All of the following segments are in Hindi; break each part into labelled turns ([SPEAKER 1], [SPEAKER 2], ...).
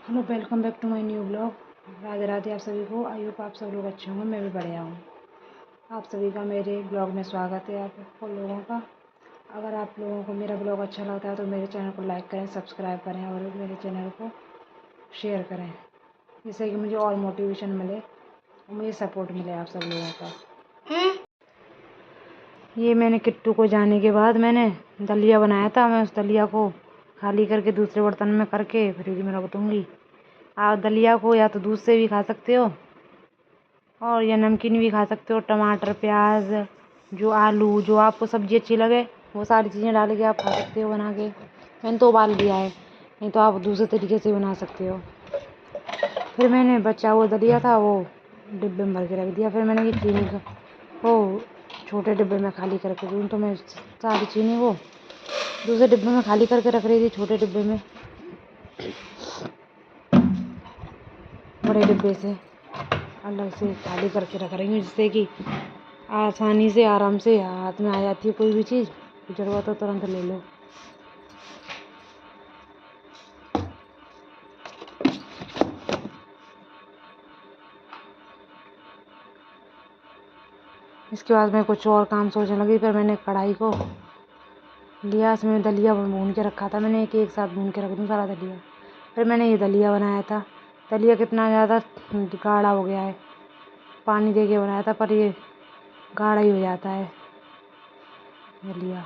[SPEAKER 1] Hello, welcome back to my new blog. Radhe Radhe आप सभी को। आई होप आप सब लोग अच्छे होंगे, मैं भी बढ़िया हूँ। आप सभी का मेरे ब्लॉग में स्वागत है। आप लोगों का अगर आप लोगों को मेरा ब्लॉग अच्छा लगता है तो मेरे चैनल को लाइक करें, सब्सक्राइब करें और मेरे चैनल को शेयर करें, जिससे कि मुझे और मोटिवेशन मिले और मुझे सपोर्ट मिले आप सब लोगों का। ये मैंने किट्टू को जाने के बाद मैंने दलिया बनाया था। मैं उस दलिया को खाली करके दूसरे बर्तन में करके फ्रिज में रख दूँगी। आप दलिया को या तो दूध से भी खा सकते हो और या नमकीन भी खा सकते हो। टमाटर, प्याज, जो आलू, जो आपको सब्ज़ी अच्छी लगे वो सारी चीज़ें डाल के आप खा सकते हो बना के। मैंने तो उबाल लिया है, नहीं तो आप दूसरे तरीके से बना सकते हो। फिर मैंने बचा हुआ दलिया था वो डिब्बे में भर के रख दिया। फिर मैंने ये चीनी का वो छोटे डिब्बे में खाली करके दूँ, तो मैं सारी चीनी को दूसरे डिब्बे में खाली करके रख रही थी, छोटे डिब्बे में, बड़े डिब्बे से अलग से खाली करके रख रही हूँ, जिससे कि आसानी से आराम से हाथ में आ जाती है। कोई भी चीज़ ज़रूरत हो तुरंत ले लो। इसके बाद मैं कुछ और काम सोचने लगी। फिर मैंने कढ़ाई को लिया, इसमें दलिया भून के रखा था। मैंने एक साथ भून के रख दूँ सारा दलिया। फिर मैंने ये दलिया बनाया था। दलिया कितना ज़्यादा गाढ़ा हो गया है, पानी दे के बनाया था पर ये गाढ़ा ही हो जाता है दलिया।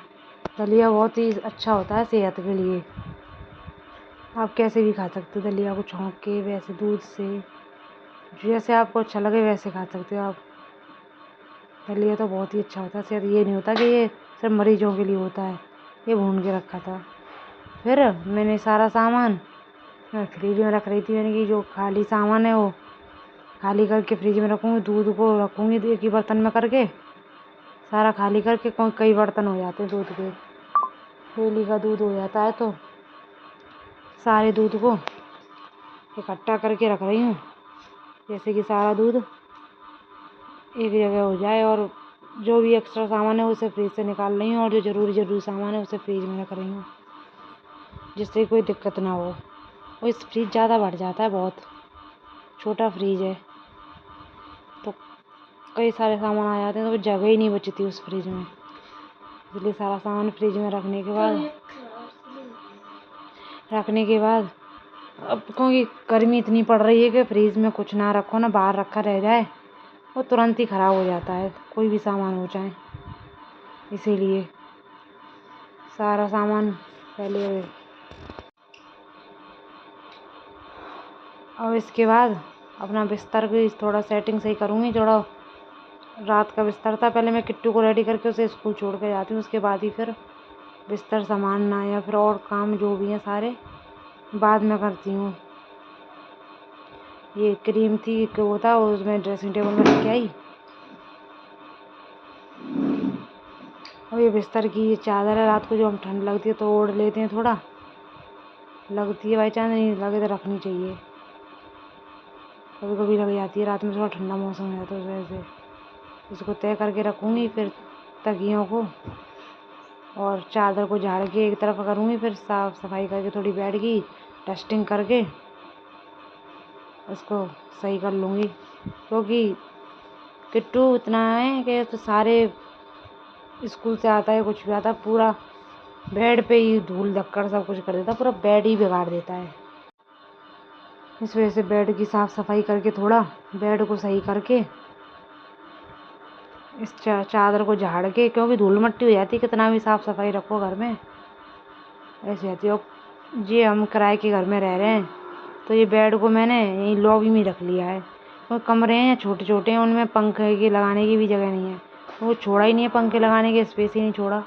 [SPEAKER 1] दलिया बहुत ही अच्छा होता है सेहत के लिए। आप कैसे भी खा सकते हो दलिया को, छौंक के, वैसे दूध से, जैसे आपको अच्छा लगे वैसे खा सकते हो आप। दलिया तो बहुत ही अच्छा होता है सेहत। ये नहीं होता कि ये सिर्फ मरीजों के लिए होता है। ये भून के रखा था। फिर मैंने सारा सामान मैं फ्रिज में रख रही थी। मैंने कि जो खाली सामान है वो खाली करके फ्रिज में रखूँगी। दूध को रखूँगी एक ही बर्तन में करके, सारा खाली करके। कई बर्तन हो जाते हैं दूध के, डेली का दूध हो जाता है, तो सारे दूध को इकट्ठा करके रख रही हूँ, जैसे कि सारा दूध एक जगह हो जाए। और जो भी एक्स्ट्रा सामान है उसे फ्रिज से निकाल रही हूँ और जो ज़रूरी सामान है उसे फ्रिज में रख रही हूँ, जिससे कोई दिक्कत ना हो। और इस फ्रिज ज़्यादा बढ़ जाता है, बहुत छोटा फ्रिज है तो कई सारे सामान आ जाते हैं, तो जगह ही नहीं बचती उस फ्रिज में। इसलिए सारा सामान फ्रिज में रखने के बाद अब क्योंकि गर्मी इतनी पड़ रही है कि फ्रिज में कुछ ना रखो ना बाहर रखा रह जाए, वो तुरंत ही ख़राब हो जाता है, कोई भी सामान हो जाए। इसीलिए सारा सामान पहले। और इसके बाद अपना बिस्तर की थोड़ा सेटिंग सही करूँगी। थोड़ा रात का बिस्तर था, पहले मैं किट्टू को रेडी करके उसे स्कूल छोड़ के जाती हूँ। उसके बाद ही फिर बिस्तर संभालना या फिर और काम जो भी हैं सारे बाद में करती हूँ। ये क्रीम थी कि वो था, उसमें ड्रेसिंग टेबल में रख के आई। और ये बिस्तर की ये चादर है, रात को जो हम ठंड लगती है तो ओढ़ लेते हैं, थोड़ा लगती है, बाई चांस नहीं लगे तो रखनी चाहिए। कभी कभी लग जाती है रात में, थोड़ा ठंडा मौसम है तो उस वजह से इसको तय करके रखूँगी। फिर तकियों को और चादर को झाड़ के एक तरफ करूँगी। फिर साफ़ सफाई करके थोड़ी बेड की डस्टिंग करके उसको सही कर लूँगी, क्योंकि किट्टू इतना है कि तो सारे स्कूल से आता है, कुछ भी आता है, पूरा बेड पे ही धूल धक्कड़ सब कुछ कर देता है, पूरा बेड ही बिगाड़ देता है। इस वजह से बेड की साफ़ सफाई करके थोड़ा बेड को सही करके इस चादर को झाड़ के, क्योंकि धूल मट्टी हो जाती है कितना भी साफ़ सफाई रखो घर में, ऐसे आती है। ये हम किराए के घर में रह रहे हैं तो ये बेड को मैंने यहीं लॉबी में रख लिया है। वो कमरे हैं छोटे छोटे हैं, उनमें पंखे की लगाने की भी जगह नहीं है, तो वो छोड़ा ही नहीं है, पंखे लगाने के स्पेस ही नहीं छोड़ा।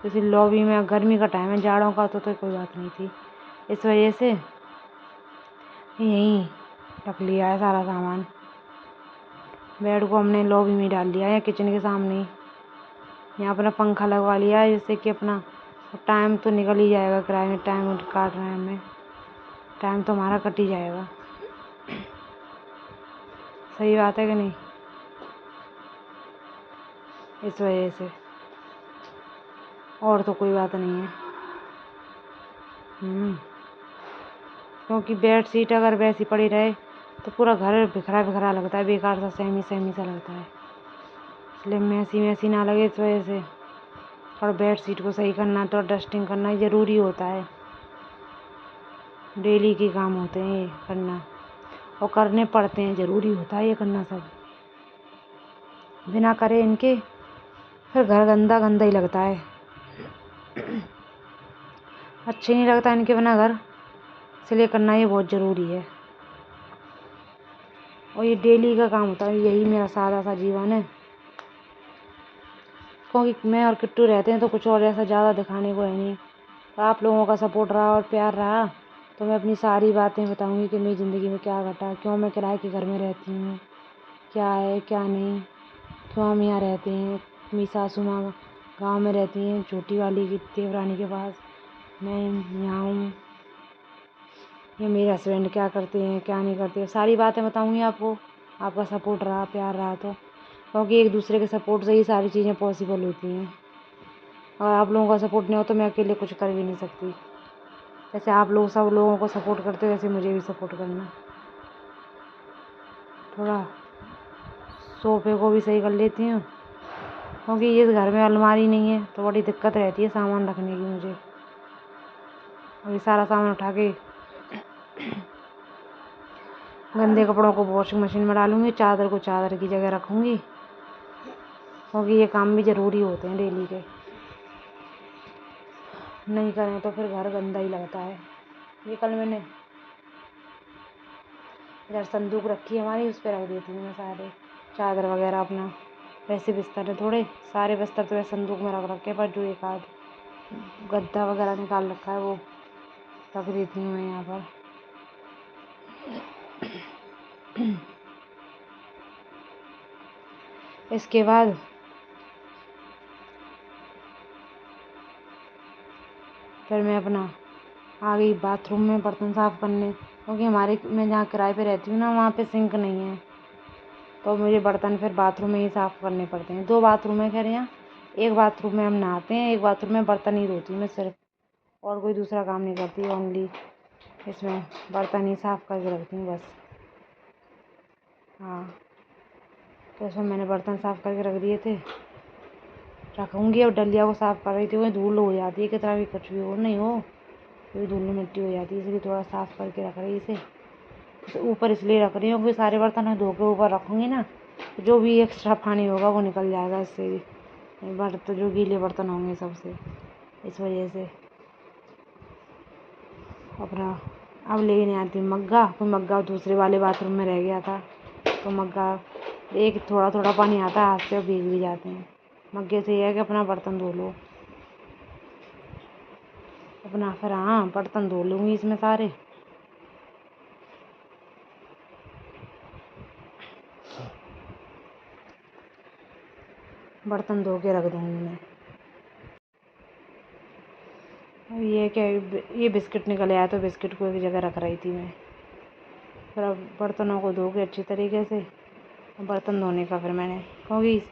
[SPEAKER 1] जैसे लॉबी में गर्मी का टाइम है, जाड़ों का तो कोई बात नहीं थी, इस वजह से यहीं रख लिया है सारा सामान। बेड को हमने लॉबी में डाल लिया है, किचन के सामने ही। यहाँ अपना पंखा लगवा लिया है, जिससे कि अपना टाइम तो निकल ही जाएगा। किराए में टाइम काट रहे हैं हमें, टाइम तो हमारा कट ही जाएगा। सही बात है कि नहीं? इस वजह से और तो कोई बात नहीं है। क्योंकि बेडशीट अगर वैसी पड़ी रहे तो पूरा घर बिखरा बिखरा लगता है, बेकार सा सेमी सेमी सा लगता है। इसलिए मैसी मैसी ना लगे इस वजह से और बेडशीट को सही करना तो डस्टिंग करना ज़रूरी होता है। डेली के काम होते हैं ये करना और करने पड़ते हैं, ज़रूरी होता है ये करना सब। बिना करे इनके फिर घर गंदा गंदा ही लगता है, अच्छे नहीं लगता इनके बिना घर, इसलिए करना ये बहुत ज़रूरी है। और ये डेली का काम होता है, यही मेरा सादा सा जीवन है। क्योंकि मैं और किट्टू रहते हैं तो कुछ और ऐसा ज़्यादा दिखाने को है नहीं। तो आप लोगों का सपोर्ट रहा और प्यार रहा तो मैं अपनी सारी बातें बताऊंगी कि मेरी ज़िंदगी में क्या घटा, क्यों मैं किराए के घर में रहती हूँ, क्या है क्या नहीं, क्यों हम यहाँ रहते हैं। मेरी सासू माँ गाँव में रहती हैं, छोटी वाली की देवरानी के पास, मैं यहाँ हूँ। ये मेरे हस्बैंड क्या करते हैं क्या नहीं करते, सारी बातें बताऊंगी आपको। आपका सपोर्ट रहा प्यार रहा तो, क्योंकि एक दूसरे के सपोर्ट से ही सारी चीज़ें पॉसिबल होती हैं। और आप लोगों का सपोर्ट नहीं हो तो मैं अकेले कुछ कर भी नहीं सकती। जैसे आप लोग सब लोगों को सपोर्ट करते हो वैसे मुझे भी सपोर्ट करना। थोड़ा सोफे को भी सही कर लेती हूँ, क्योंकि इस घर में अलमारी नहीं है तो बड़ी दिक्कत रहती है सामान रखने की मुझे। अभी सारा सामान उठा के गंदे कपड़ों को वॉशिंग मशीन में डालूंगी, चादर को चादर की जगह रखूँगी, क्योंकि ये काम भी ज़रूरी होते हैं डेली के। नहीं करें तो फिर घर गंदा ही लगता है। ये कल मैंने इधर संदूक रखी है हमारी, उस पर रख देती हूँ मैं सारे चादर वगैरह अपना। वैसे बिस्तर है थोड़े, सारे बिस्तर तो वैसे संदूक में रख रखे, पर जो एक आध गद्दा वगैरह निकाल रखा है वो रख देती हूँ मैं यहाँ पर। इसके बाद फिर मैं अपना आ गई बाथरूम में बर्तन साफ़ करने, क्योंकि मैं जहाँ किराए पे रहती हूँ ना वहाँ पे सिंक नहीं है, तो मुझे बर्तन फिर बाथरूम में ही साफ़ करने पड़ते हैं। 2 बाथरूम है खैर यहाँ, एक बाथरूम में हम नहाते हैं, एक बाथरूम में बर्तन ही धोती हूँ मैं सिर्फ, और कोई दूसरा काम नहीं करती। ओनली इसमें बर्तन ही साफ़ करके रखती हूँ बस। हाँ, तो इसमें मैंने बर्तन साफ़ करके रख दिए थे, रखूँगी। अब डलिया को साफ़ कर रही थी, वो धूल हो जाती है, कितना भी कुछ भी हो नहीं हो तो धूल मिट्टी हो जाती है, इसलिए थोड़ा साफ़ करके रख रही इसे। ऊपर इसलिए रख रही हूँ कि सारे बर्तन धो के ऊपर रखूँगी ना, तो जो भी एक्स्ट्रा पानी होगा वो निकल जाएगा इससे भी, बर्तन जो गीले बर्तन होंगे सबसे, इस वजह से। अपना अब लेने आती हूँ मग्गा, कोई मग्गा दूसरे वाले बाथरूम में रह गया था, तो मग्गा एक थोड़ा थोड़ा पानी आता है हाथ से, भीग भी जाते हैं। मग्गे से ये है कि अपना बर्तन धो लो अपना। फिर हाँ, बर्तन धो लूँगी इसमें सारे। बर्तन धो के रख दूँगी मैं। अब ये क्या, ये बिस्किट निकल आया तो बिस्किट को एक जगह रख रही थी मैं। फिर अब बर्तनों को धो के अच्छी तरीके से, बर्तन धोने का फिर मैंने, क्योंकि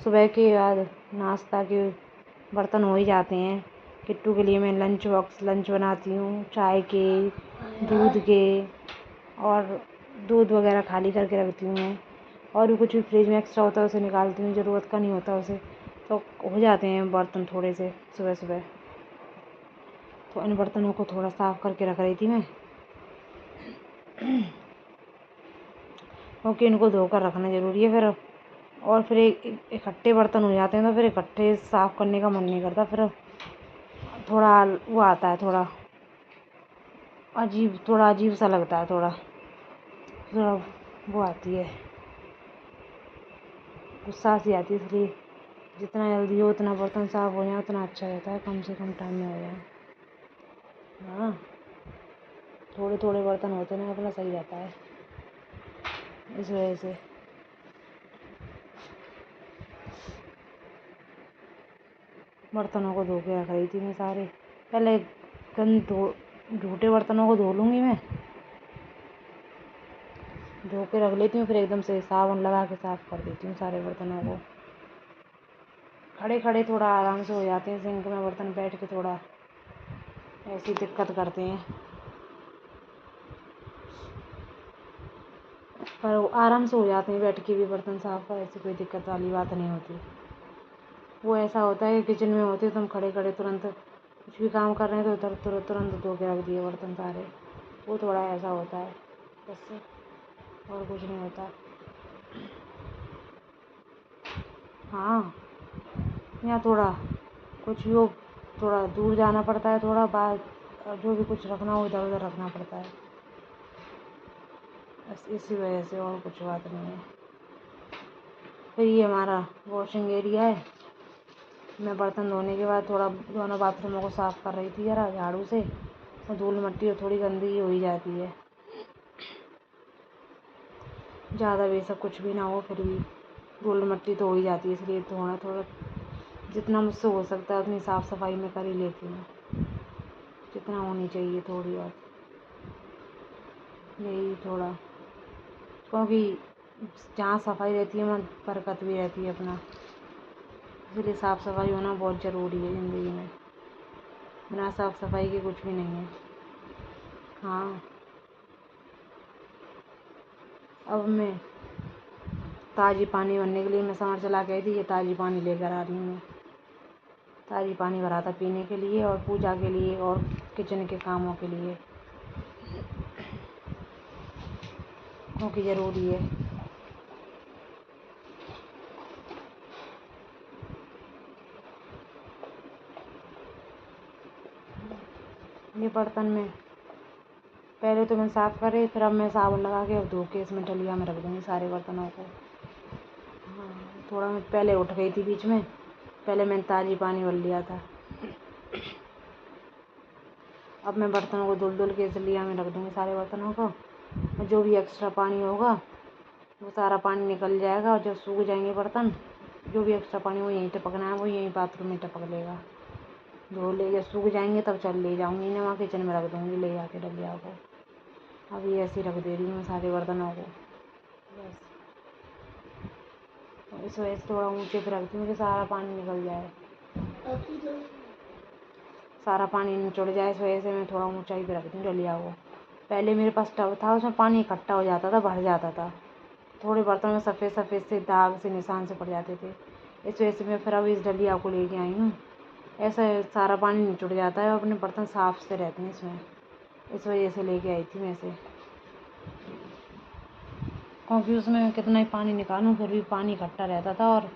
[SPEAKER 1] सुबह के बाद नाश्ता के बर्तन हो ही जाते हैं। किट्टू के लिए मैं लंच बनाती हूँ, चाय के, दूध के, और दूध वगैरह खाली करके रखती हूँ मैं। और भी कुछ भी फ्रिज में एक्स्ट्रा होता है उसे निकालती हूँ, ज़रूरत का नहीं होता उसे, तो हो जाते हैं बर्तन थोड़े से सुबह सुबह। तो इन बर्तनों को थोड़ा साफ़ करके रख रही थी मैं, क्योंकि इनको धोकर रखना ज़रूरी है। फिर और फिर इकट्ठे बर्तन हो जाते हैं तो फिर इकट्ठे साफ़ करने का मन नहीं करता, फिर थोड़ा वो आता है, थोड़ा अजीब सा लगता है, थोड़ा वो आती है, गुस्सा सी आती है। इसलिए जितना जल्दी हो उतना बर्तन साफ़ हो जाए उतना अच्छा रहता है, कम से कम टाइम में हो जाए। हाँ, थोड़े थोड़े बर्तन होते ना अपना सही रहता है, इस वजह से। बर्तनों को धो के रख रही थी मैं सारे, पहले झूठे बर्तनों को धो लूँगी मैं, धो के रख लेती हूँ, फिर एकदम से साबुन लगा के साफ़ कर देती हूँ सारे बर्तनों को। खड़े खड़े थोड़ा आराम से हो जाते हैं, सिंक में बर्तन बैठ के थोड़ा ऐसी दिक्कत करते हैं। पर वो आराम से हो जाते हैं, बैठ के भी बर्तन साफ का ऐसी कोई दिक्कत वाली बात नहीं होती। वो ऐसा होता है कि किचन में होते तो हम खड़े खड़े तुरंत कुछ भी काम कर रहे हैं तो उधर तुरंत धो के रख दिए बर्तन सारे। वो थोड़ा ऐसा होता है बस, और कुछ नहीं होता। हाँ, यहाँ थोड़ा कुछ भी हो, थोड़ा दूर जाना पड़ता है, थोड़ा बाहर जो भी कुछ रखना हो इधर उधर रखना पड़ता है, बस इसी वजह से, और कुछ बात नहीं है। फिर ये हमारा वॉशिंग एरिया है। मैं बर्तन धोने के बाद थोड़ा दोनों बाथरूमों को साफ़ कर रही थी ज़रा झाड़ू से, और धूल मिट्टी और थोड़ी गंदगी हो ही जाती है। ज़्यादा बेशक कुछ भी ना हो फिर भी धूल मिट्टी तो हो ही जाती है, इसलिए थोड़ा थोड़ा जितना मुझसे हो सकता है उतनी साफ़ सफाई मैं कर ही लेती हूँ, जितना होनी चाहिए थोड़ी बहुत, यही थोड़ा, क्योंकि जहाँ सफाई रहती है वहाँ बरकत भी रहती है अपना, इसलिए साफ़ सफाई होना बहुत ज़रूरी है ज़िंदगी में। बिना साफ़ सफाई के कुछ भी नहीं है। हाँ, अब मैं ताज़ी पानी भरने के लिए मैं समर चला गई थी, ये ताज़ी पानी लेकर आ रही हूँ मैं। ताज़ी पानी भरा था पीने के लिए और पूजा के लिए और किचन के कामों के लिए, क्योंकि ज़रूरी है। ये बर्तन में पहले तो मैं साफ़ करे, फिर अब मैं साबुन लगा के अब धो के इसमें डलिया में रख दूँगी सारे बर्तनों को। हाँ, थोड़ा मैं पहले उठ गई थी बीच में, पहले मैंने ताज़ी पानी भर लिया था। अब मैं बर्तनों को धुल धुल के इस डलिया में रख दूँगी सारे बर्तनों को, और जो भी एक्स्ट्रा पानी होगा वो सारा पानी निकल जाएगा, और जब सूख जाएंगे बर्तन, जो भी एक्स्ट्रा पानी वो यहीं टपकना है, वो यहीं बाथरूम में टपक लेगा। धो ले, जब सूख जाएंगे तब चल ले जाऊँगी ना, वहाँ किचन में रख दूँगी ले जाके डलिया को। अभी ऐसे ही रख दे रही हूँ सारे बर्तनों को बस, तो इस वजह से थोड़ा ऊँचे पे रखती हूँ कि सारा पानी निकल जाए, सारा पानी निचुड़ जाए, इस वजह से मैं थोड़ा ऊंचाई पे रखती हूँ डलिया को। पहले मेरे पास टब था, उसमें पानी इकट्ठा हो जाता था, भर जाता था, थोड़े बर्तन में सफ़ेद सफ़ेद से दाग से निशान से पड़ जाते थे, इस वजह से मैं फिर अब इस डलिया को लेके आई हूँ। ऐसा सारा पानी निचुड़ जाता है और अपने बर्तन साफ़ से रहते हैं इसमें, इस वजह से लेके आई थी मैं इसे, क्योंकि उसमें कितना ही पानी निकालूं फिर भी पानी इकट्ठा रहता था, और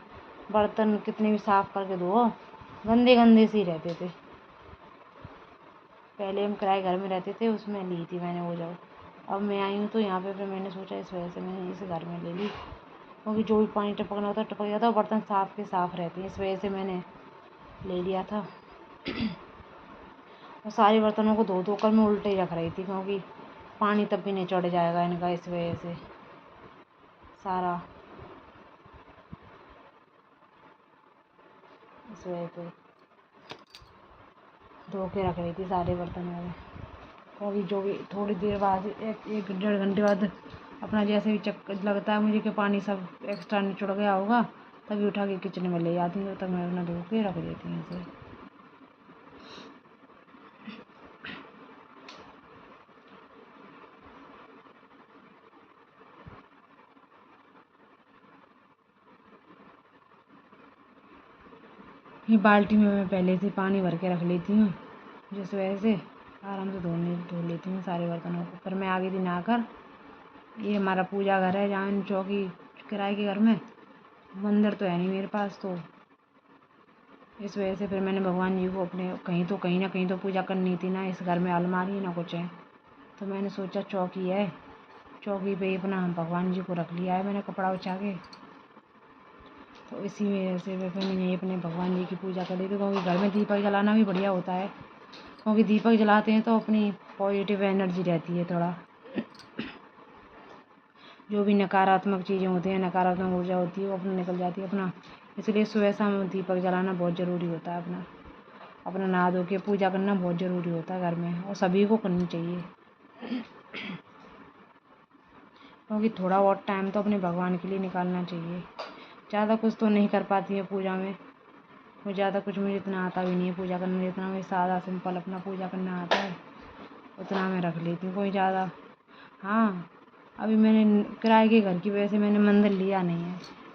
[SPEAKER 1] बर्तन कितने भी साफ़ करके धो गंदे गंदे से ही रहते थे। पहले हम किराए घर में रहते थे, उसमें ली थी मैंने वो जब, अब मैं आई हूँ तो यहाँ पे फिर मैंने सोचा इस वजह से मैंने इस घर में ले ली, क्योंकि जो भी पानी टपकना होता है टपक जाता है, बर्तन साफ़ के साफ़ रहते हैं, इस वजह से मैंने ले लिया था। और सारे बर्तनों को धो धो कर मैं उल्टे ही रख रही थी, क्योंकि पानी तब भी नहीं चढ़ जाएगा इनका, इस वजह से सारा, इस वजह से धो के रख रही थी सारे बर्तनों में, क्योंकि जो भी थोड़ी देर बाद एक डेढ़ घंटे बाद अपना जैसे भी चक्कर लगता है मुझे कि पानी सब एक्स्ट्रा निचुड़ गया होगा, तभी उठा के किचन में ले जाती हूँ, तब मैं अपना धो के रख देती हूँ इसे। ये बाल्टी में मैं पहले से पानी भर के रख लेती हूँ, जिस वजह से आराम से धो लेती हूँ सारे बर्तनों को। फिर मैं आ गई थी नहाकर, ये हमारा पूजा घर है जहाँ चौकी किराए के घर में, मंदिर तो है नहीं मेरे पास, तो इस वजह से फिर मैंने भगवान जी को अपने कहीं ना कहीं तो पूजा करनी थी ना, इस घर में अलमारी ना कुछ है, तो मैंने सोचा चौकी है, चौकी पे ही अपना भगवान जी को रख लिया है मैंने कपड़ा बिछा के, तो इसी वजह से फिर मैंने अपने भगवान जी की पूजा कर ली थी, क्योंकि घर में दीपक जलाना भी बढ़िया होता है, क्योंकि दीपक जलाते हैं तो अपनी पॉजिटिव एनर्जी रहती है, थोड़ा जो भी नकारात्मक चीज़ें होती हैं, नकारात्मक ऊर्जा होती है वो अपना निकल जाती है अपना, इसलिए सुबह शाम दीपक जलाना बहुत ज़रूरी होता है, अपना अपना नहा धो के पूजा करना बहुत ज़रूरी होता है घर में, और सभी को करनी चाहिए, क्योंकि थोड़ा बहुत टाइम तो अपने भगवान के लिए निकालना चाहिए। ज़्यादा कुछ तो नहीं कर पाती है पूजा में, मुझे ज़्यादा कुछ मुझे इतना आता भी नहीं है पूजा करना, जितना मुझे सादा सिंपल अपना पूजा करना आता है उतना मैं रख लेती हूँ, कोई ज़्यादा। हाँ, अभी मैंने किराए के घर की वजह से मैंने मंदिर लिया नहीं है।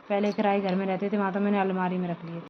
[SPEAKER 1] पहले किराए घर में रहते थे, वहाँ तो मैंने अलमारी में रख लिए थे।